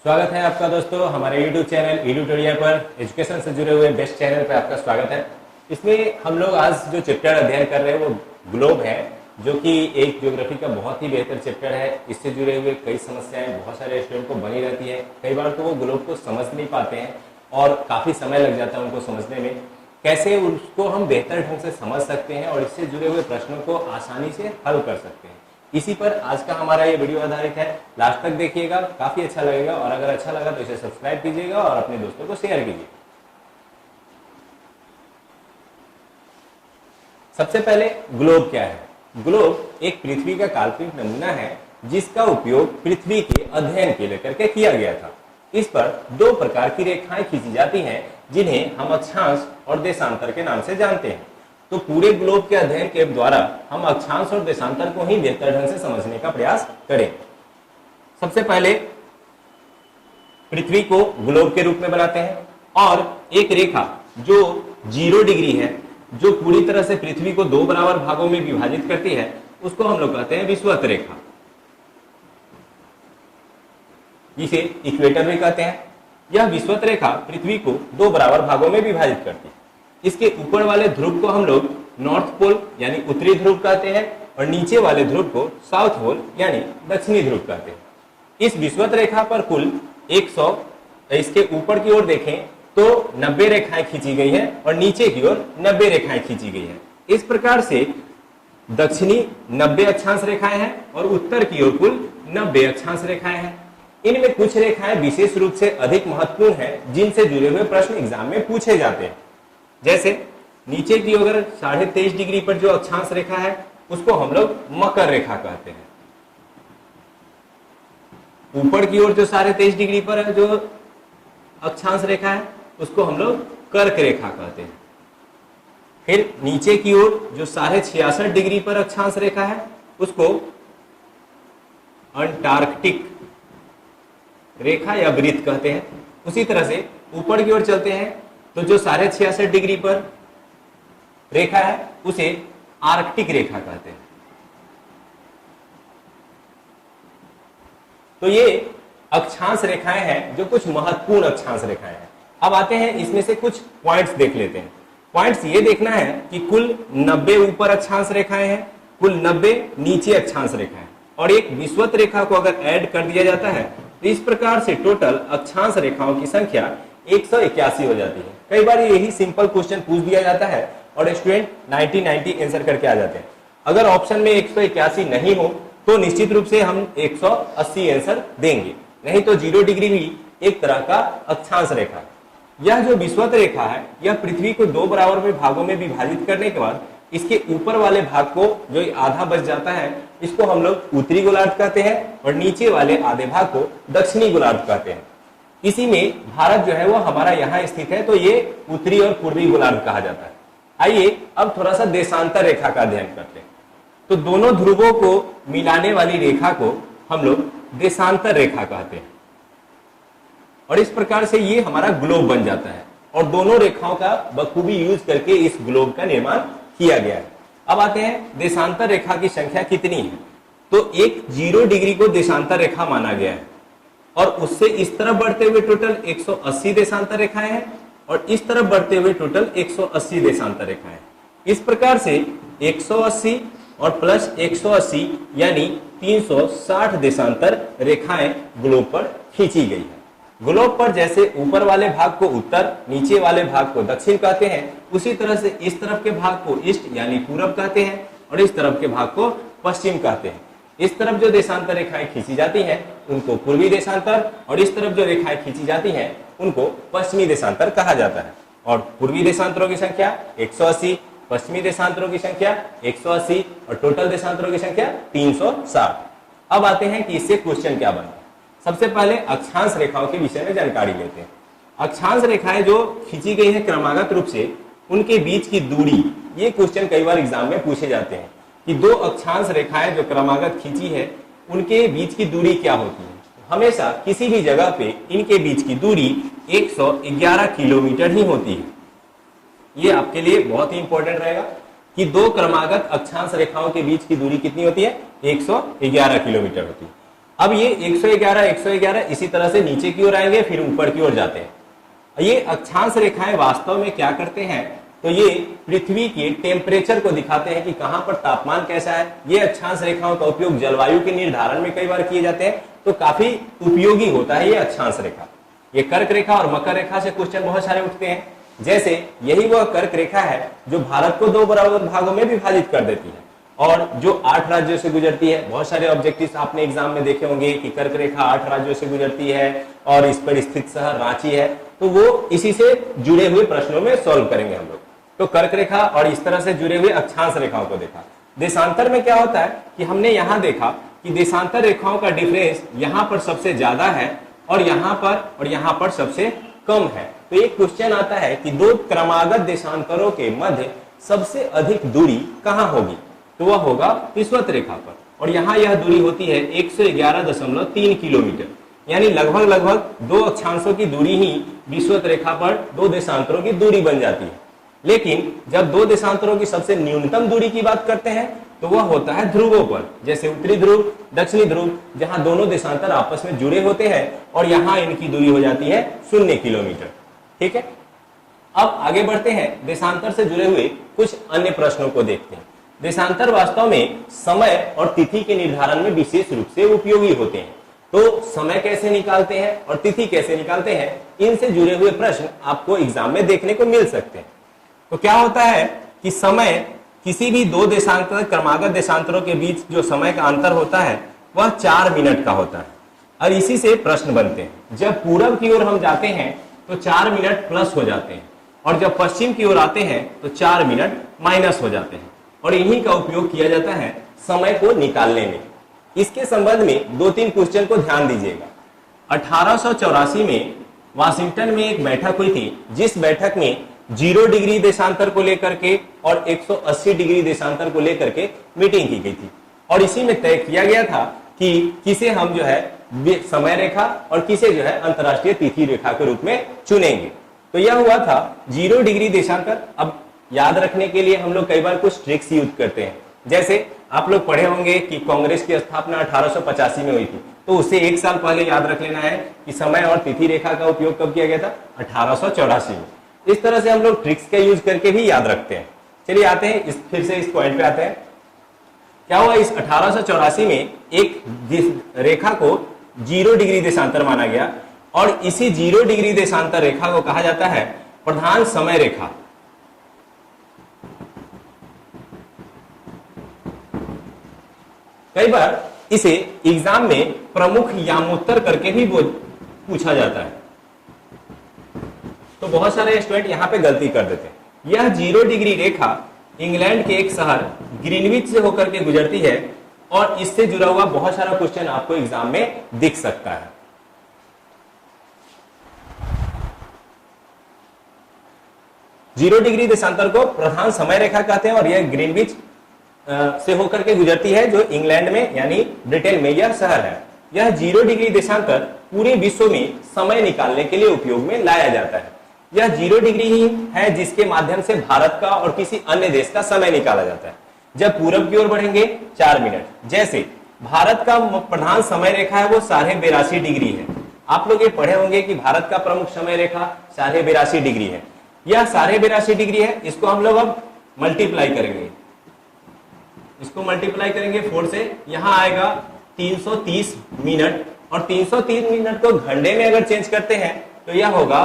स्वागत है आपका दोस्तों हमारे YouTube चैनल एडुटोरिया पर। एजुकेशन से जुड़े हुए बेस्ट चैनल पर आपका स्वागत है। इसमें हम लोग आज जो चैप्टर अध्ययन कर रहे हैं वो ग्लोब है, जो कि एक ज्योग्राफी का बहुत ही बेहतर चैप्टर है। इससे जुड़े हुए कई समस्याएं बहुत सारे स्टूडेंट को बनी रहती है। कई बार तो वो ग्लोब को समझ नहीं पाते हैं और काफ़ी समय लग जाता है उनको समझने में। कैसे उसको हम बेहतर ढंग से समझ सकते हैं और इससे जुड़े हुए प्रश्नों को आसानी से हल कर सकते हैं, इसी पर आज का हमारा ये वीडियो आधारित है। लास्ट तक देखिएगा, काफी अच्छा लगेगा और अगर अच्छा लगा तो इसे सब्सक्राइब कीजिएगा और अपने दोस्तों को शेयर कीजिए। सबसे पहले ग्लोब क्या है? ग्लोब एक पृथ्वी का काल्पनिक नमूना है जिसका उपयोग पृथ्वी के अध्ययन के लिए करके किया गया था। इस पर दो प्रकार की रेखाएं खींची जाती हैं जिन्हें हम अक्षांश और देशांतर के नाम से जानते हैं। तो पूरे ग्लोब के अध्ययन के द्वारा हम अक्षांश और देशांतर को ही बेहतर ढंग से समझने का प्रयास करें। सबसे पहले पृथ्वी को ग्लोब के रूप में बनाते हैं और एक रेखा जो 0 डिग्री है, जो पूरी तरह से पृथ्वी को दो बराबर भागों में विभाजित करती है, उसको हम लोग कहते हैं विषुवत रेखा। इसे इक्वेटर भी कहते हैं। यह विषुवत रेखा पृथ्वी को दो बराबर भागों में विभाजित करती है। इसके ऊपर वाले ध्रुव को हम लोग नॉर्थ पोल यानी उत्तरी ध्रुव कहते हैं और नीचे वाले ध्रुव को साउथ पोल यानी दक्षिणी ध्रुव कहते हैं। इस विषुवत रेखा पर कुल 100, इसके ऊपर की ओर देखें तो 90 रेखाएं खींची गई हैं और नीचे की ओर 90 रेखाएं खींची गई हैं। इस प्रकार से दक्षिणी 90 अक्षांश रेखाएं हैं और उत्तर की ओर कुल 90 अक्षांश रेखाएं हैं। इनमें कुछ रेखाएं विशेष रूप से अधिक महत्वपूर्ण हैं जिनसे जुड़े हुए प्रश्न एग्जाम में पूछे जाते हैं। जैसे नीचे की अगर 23.5 डिग्री पर जो अक्षांश रेखा है उसको हम लोग मकर रेखा कहते हैं। ऊपर की ओर जो 23.5 डिग्री पर जो अक्षांश रेखा है उसको हम लोग कर्क रेखा कहते हैं। फिर नीचे की ओर जो 66.5 डिग्री पर अक्षांश रेखा है उसको अंटार्कटिक रेखा या वृत्त कहते हैं। उसी तरह से ऊपर की ओर चलते हैं तो जो 66.5 डिग्री पर रेखा है उसे आर्कटिक रेखा कहते हैं। तो ये अक्षांश रेखाएं हैं जो कुछ महत्वपूर्ण अक्षांश रेखाएं हैं। अब आते हैं इसमें से कुछ पॉइंट्स देख लेते हैं। पॉइंट्स ये देखना है कि कुल 90 ऊपर अक्षांश रेखाएं हैं, कुल 90 नीचे अक्षांश रेखाएं और एक विषुवत रेखा को अगर ऐड कर दिया जाता है तो इस प्रकार से टोटल अक्षांश रेखाओं की संख्या 181 हो जाती है। कई बार यही सिंपल क्वेश्चन पूछ दिया जाता है और स्टूडेंट 90 आंसर करके आ जाते हैं। अगर ऑप्शन में 181 नहीं हो तो निश्चित रूप से हम 180 आंसर देंगे, नहीं तो 0 डिग्री भी एक तरह का अक्षांश रेखा है। यह जो विषुवत रेखा है यह पृथ्वी को दो बराबर में भागों में विभाजित करने के बाद इसके ऊपर वाले भाग को जो आधा बच जाता है इसको हम लोग उत्तरी गोलार्ध कहते हैं और नीचे वाले आधे भाग को दक्षिणी गोलार्ध कहते हैं। इसी में भारत जो है वो हमारा यहाँ स्थित है, तो ये उत्तरी और पूर्वी गोलार्ध कहा जाता है। आइए अब थोड़ा सा देशांतर रेखा का अध्ययन करते हैं। तो दोनों ध्रुवों को मिलाने वाली रेखा को हम लोग देशांतर रेखा कहते हैं और इस प्रकार से ये हमारा ग्लोब बन जाता है और दोनों रेखाओं का बखूबी यूज करके इस ग्लोब का निर्माण किया गया है। अब आते हैं देशांतर रेखा की संख्या कितनी है। तो एक 0 डिग्री को देशांतर रेखा माना गया है और उससे इस तरफ बढ़ते हुए टोटल 180 देशांतर रेखाएं हैं और इस तरफ बढ़ते हुए टोटल 180 देशांतर रेखाएं। इस प्रकार से 180 और प्लस 180 यानी 360 देशांतर रेखाएं ग्लोब पर खींची गई है। ग्लोब पर जैसे ऊपर वाले भाग को उत्तर, नीचे वाले भाग को दक्षिण कहते हैं, उसी तरह से इस तरफ के भाग को ईस्ट यानी पूरब कहते हैं और इस तरफ के भाग को पश्चिम कहते हैं। इस तरफ जो देशांतर रेखाएं खींची जाती हैं उनको पूर्वी देशांतर और इस तरफ जो रेखाएं खींची जाती हैं उनको पश्चिमी देशांतर कहा जाता है। और पूर्वी देशांतरों की संख्या 180, पश्चिमी देशांतरों की संख्या 180 और टोटल देशांतरों की संख्या 360। अब आते हैं कि इससे क्वेश्चन क्या बनता है। सबसे पहले अक्षांश रेखाओं के विषय में जानकारी लेते हैं। अक्षांश रेखाएं जो खींची गई हैं क्रमागत रूप से, उनके बीच की दूरी, ये क्वेश्चन कई बार एग्जाम में पूछे जाते हैं कि दो अक्षांश रेखाएं जो क्रमागत खींची है उनके बीच की दूरी क्या होती है। हमेशा किसी भी जगह पे इनके बीच की दूरी 111 किलोमीटर ही होती है। ये आपके लिए बहुत ही इंपॉर्टेंट रहेगा कि दो क्रमागत अक्षांश रेखाओं के बीच की दूरी कितनी होती है, 111 किलोमीटर होती है। अब ये 111 111 इसी तरह से नीचे की ओर आएंगे, फिर ऊपर की ओर जाते हैं। ये अक्षांश रेखाएं वास्तव में क्या करते हैं, तो ये पृथ्वी के टेम्परेचर को दिखाते हैं कि कहां पर तापमान कैसा है। ये अक्षांश रेखाओं का उपयोग जलवायु के निर्धारण में कई बार किए जाते हैं, तो काफी उपयोगी होता है ये अक्षांश रेखा। ये कर्क रेखा और मकर रेखा से क्वेश्चन बहुत सारे उठते हैं। जैसे यही वह कर्क रेखा है जो भारत को 2 बराबर भागों में विभाजित कर देती है और जो 8 राज्यों से गुजरती है। बहुत सारे ऑब्जेक्टिव्स आपने एग्जाम में देखे होंगे कि कर्क रेखा 8 राज्यों से गुजरती है और इस पर स्थित शहर रांची है, तो वो इसी से जुड़े हुए प्रश्नों में सॉल्व करेंगे हम लोग। तो कर्क रेखा और इस तरह से जुड़े हुए अक्षांश रेखाओं को देखा। देशांतर में क्या होता है कि हमने यहां देखा कि देशांतर रेखाओं का डिफरेंस यहां पर सबसे ज्यादा है और यहां पर सबसे कम है। तो एक क्वेश्चन आता है कि 2 क्रमागत देशांतरों के मध्य सबसे अधिक दूरी कहां होगी, तो वह होगा विषुवत रेखा पर, और यहां यह दूरी होती है 111.3 किलोमीटर, यानी लगभग 2 अक्षांशों की दूरी ही विषुवत रेखा पर 2 देशांतरों की दूरी बन जाती है। लेकिन जब 2 देशांतरों की सबसे न्यूनतम दूरी की बात करते हैं तो वह होता है ध्रुवों पर, जैसे उत्तरी ध्रुव, दक्षिणी ध्रुव, जहां दोनों देशांतर आपस में जुड़े होते हैं और यहां इनकी दूरी हो जाती है 0 किलोमीटर। ठीक है, अब आगे बढ़ते हैं, देशांतर से जुड़े हुए कुछ अन्य प्रश्नों को देखते हैं। देशांतर वास्तव में समय और तिथि के निर्धारण में विशेष रूप से उपयोगी होते हैं। तो समय कैसे निकालते हैं और तिथि कैसे निकालते हैं, इनसे जुड़े हुए प्रश्न आपको एग्जाम में देखने को मिल सकते हैं। तो क्या होता है कि समय किसी भी 2 देशांतर क्रमागत देशांतरों के बीच जो समय का अंतर होता है वह 4 मिनट का होता है, और इसी से प्रश्न बनते हैं। जब पूरब की ओर हम जाते हैं तो 4 मिनट प्लस हो जाते हैं, और जब पश्चिम की ओर आते हैं तो 4 मिनट माइनस हो जाते हैं, और इन्हीं का उपयोग किया जाता है समय को निकालने में। इसके संबंध में 2-3 क्वेश्चन को ध्यान दीजिएगा। 1884 में वाशिंगटन में एक बैठक हुई थी, जिस बैठक में 0 डिग्री देशांतर को लेकर के और 180 डिग्री देशांतर को लेकर के मीटिंग की गई थी, और इसी में तय किया गया था कि किसे हम जो है समय रेखा और किसे जो है अंतरराष्ट्रीय तिथि रेखा के रूप में चुनेंगे। तो यह हुआ था 0 डिग्री देशांतर। अब याद रखने के लिए हम लोग कई बार कुछ ट्रिक्स यूज करते हैं। जैसे आप लोग पढ़े होंगे कि कांग्रेस की स्थापना 1885 में हुई थी, तो उससे 1 साल पहले याद रख लेना है कि समय और तिथि रेखा का उपयोग कब किया गया था, 1884 में। इस तरह से हम लोग ट्रिक्स का यूज करके भी याद रखते हैं। चलिए आते हैं फिर से इस पॉइंट पे आते हैं। क्या हुआ, इस 1884 में एक रेखा को 0 डिग्री देशांतर माना गया, और इसी 0 डिग्री देशांतर रेखा को कहा जाता है प्रधान समय रेखा। कई बार इसे एग्जाम में प्रमुख यामोत्तर करके भी पूछा जाता है, तो बहुत सारे स्टूडेंट यहां पे गलती कर देते हैं। यह 0 डिग्री रेखा इंग्लैंड के एक शहर ग्रीनविच से होकर के गुजरती है, और इससे जुड़ा हुआ बहुत सारा क्वेश्चन आपको एग्जाम में दिख सकता है। जीरो डिग्री देशांतर को प्रधान समय रेखा कहते हैं, और यह ग्रीनविच से होकर के गुजरती है, जो इंग्लैंड में यानी ब्रिटेन में यह शहर है। यह 0 डिग्री देशांतर पूरे विश्व में समय निकालने के लिए उपयोग में लाया जाता है। यह 0 डिग्री ही है जिसके माध्यम से भारत का और किसी अन्य देश का समय निकाला जाता है। जब पूरब की ओर बढ़ेंगे 4 मिनट। जैसे भारत का प्रधान समय रेखा है वो 82.5 डिग्री है। आप लोग ये पढ़े होंगे कि भारत का प्रमुख समय रेखा 82.5 डिग्री है। यह 82.5 डिग्री है, इसको हम लोग अब मल्टीप्लाई करेंगे, इसको मल्टीप्लाई करेंगे 4 से, यहां आएगा 330 मिनट, और 330 मिनट को घंटे में अगर चेंज करते हैं तो यह होगा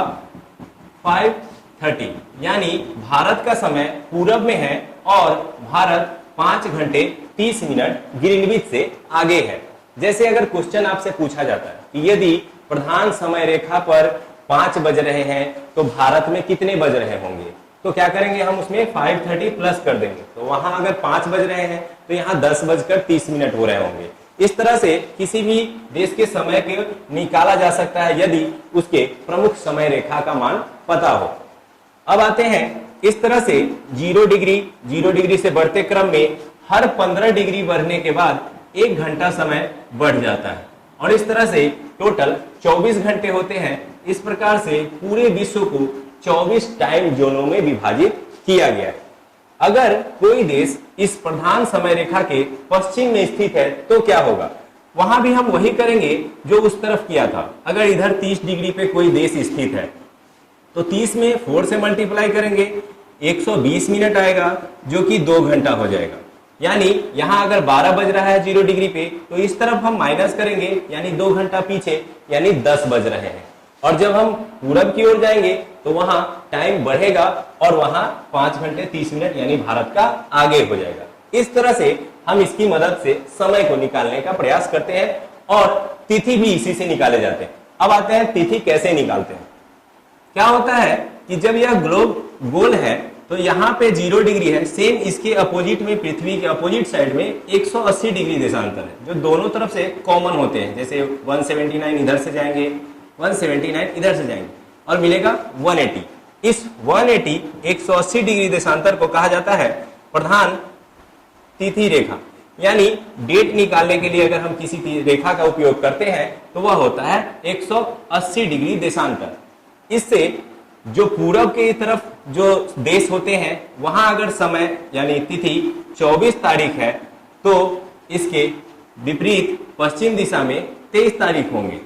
5:30, यानी भारत का समय पूरब में है और भारत 5 घंटे 30 मिनट ग्रीनविच से आगे है। जैसे अगर क्वेश्चन आपसे पूछा जाता है कि यदि प्रधान समय रेखा पर 5 बज रहे हैं तो भारत में कितने बज रहे होंगे, तो क्या करेंगे हम उसमें 5:30 प्लस कर देंगे। तो वहां अगर 5 बज रहे हैं तो यहाँ 10:30 हो रहे होंगे। इस तरह से किसी भी देश के समय को निकाला जा सकता है यदि उसके प्रमुख समय रेखा का मान पता हो। अब आते हैं, इस तरह से 0 डिग्री से बढ़ते क्रम में हर 15 डिग्री बढ़ने के बाद 1 घंटा समय बढ़ जाता है, और इस तरह से टोटल 24 घंटे होते हैं। इस प्रकार से पूरे विश्व को 24 टाइम जोनों में विभाजित किया गया है। अगर कोई देश इस प्रधान समय रेखा के पश्चिम में स्थित है तो क्या होगा, वहां भी हम वही करेंगे जो उस तरफ किया था। अगर इधर 30 डिग्री पे कोई देश स्थित है तो 30 में 4 से मल्टीप्लाई करेंगे, 120 मिनट आएगा जो कि 2 घंटा हो जाएगा। यानी यहां अगर 12 बज रहा है 0 डिग्री पे तो इस तरफ हम माइनस करेंगे, यानी 2 घंटा पीछे, यानी 10 बज रहे हैं। और जब हम पूरब की ओर जाएंगे तो वहां टाइम बढ़ेगा और वहां 5 घंटे 30 मिनट यानी भारत का आगे हो जाएगा। इस तरह से हम इसकी मदद से समय को निकालने का प्रयास करते हैं और तिथि भी इसी से निकाले जाते हैं। अब आते हैं तिथि कैसे निकालते हैं। क्या होता है कि जब यह ग्लोब गोल है तो यहाँ पे 0 डिग्री है, सेम इसके अपोजिट में, पृथ्वी के अपोजिट साइड में 180 डिग्री देशांतर है जो दोनों तरफ से कॉमन होते हैं। जैसे 179 इधर से जाएंगे, 179 इधर से जाएंगे और मिलेगा 180। इस 180 180 डिग्री देशांतर को कहा जाता है प्रधान तिथि रेखा। यानी डेट निकालने के लिए अगर हम किसी रेखा का उपयोग करते हैं तो वह होता है 180 डिग्री देशांतर। इससे जो पूरब की तरफ जो देश होते हैं वहां अगर समय यानी तिथि 24 तारीख है तो इसके विपरीत पश्चिम दिशा में 23 तारीख होंगे,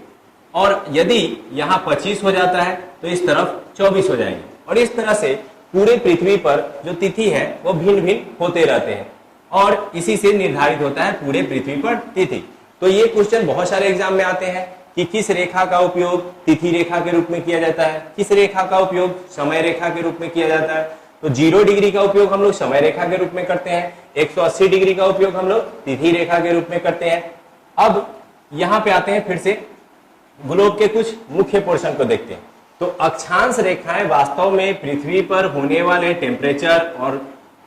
और यदि यहाँ 25 हो जाता है तो इस तरफ 24 हो जाएंगे। और इस तरह से पूरे पृथ्वी पर जो तिथि है वो भिन्न भिन्न होते रहते हैं और इसी से निर्धारित होता है पूरे पृथ्वी पर तिथि। तो ये क्वेश्चन बहुत सारे एग्जाम में आते हैं कि किस रेखा का उपयोग तिथि रेखा के रूप में किया जाता है, किस रेखा का उपयोग समय रेखा के रूप में किया जाता है। तो 0 डिग्री का उपयोग हम लोग समय रेखा के रूप में करते हैं, 180 डिग्री का उपयोग हम लोग तिथि रेखा के रूप में करते हैं। अब यहाँ पे आते हैं, फिर से ग्लोब के कुछ मुख्य पोर्शन को देखते हैं। तो अक्षांश रेखाएं वास्तव में पृथ्वी पर होने वाले टेम्परेचर और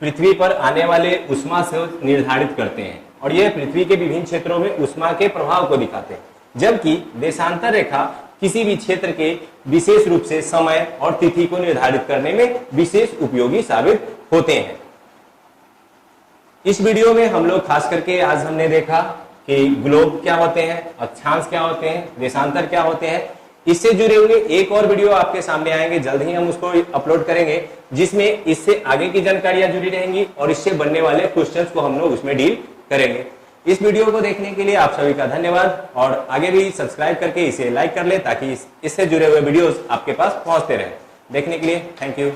पृथ्वी पर आने वाले उष्मा से निर्धारित करते हैं और यह पृथ्वी के विभिन्न क्षेत्रों में उष्मा के प्रभाव को दिखाते हैं, जबकि देशांतर रेखा किसी भी क्षेत्र के विशेष रूप से समय और तिथि को निर्धारित करने में विशेष उपयोगी साबित होते हैं। इस वीडियो में हम लोग खास करके आज हमने देखा कि ग्लोब क्या होते हैं, अक्षांश क्या होते हैं, देशांतर क्या होते हैं। इससे जुड़े हुए एक और वीडियो आपके सामने आएंगे, जल्द ही हम उसको अपलोड करेंगे, जिसमें इससे आगे की जानकारियां जुड़ी रहेंगी और इससे बनने वाले क्वेश्चंस को हम लोग उसमें डील करेंगे। इस वीडियो को देखने के लिए आप सभी का धन्यवाद और आगे भी सब्सक्राइब करके इसे लाइक कर ले ताकि इससे जुड़े हुए वीडियोस आपके पास पहुंचते रहे। देखने के लिए थैंक यू।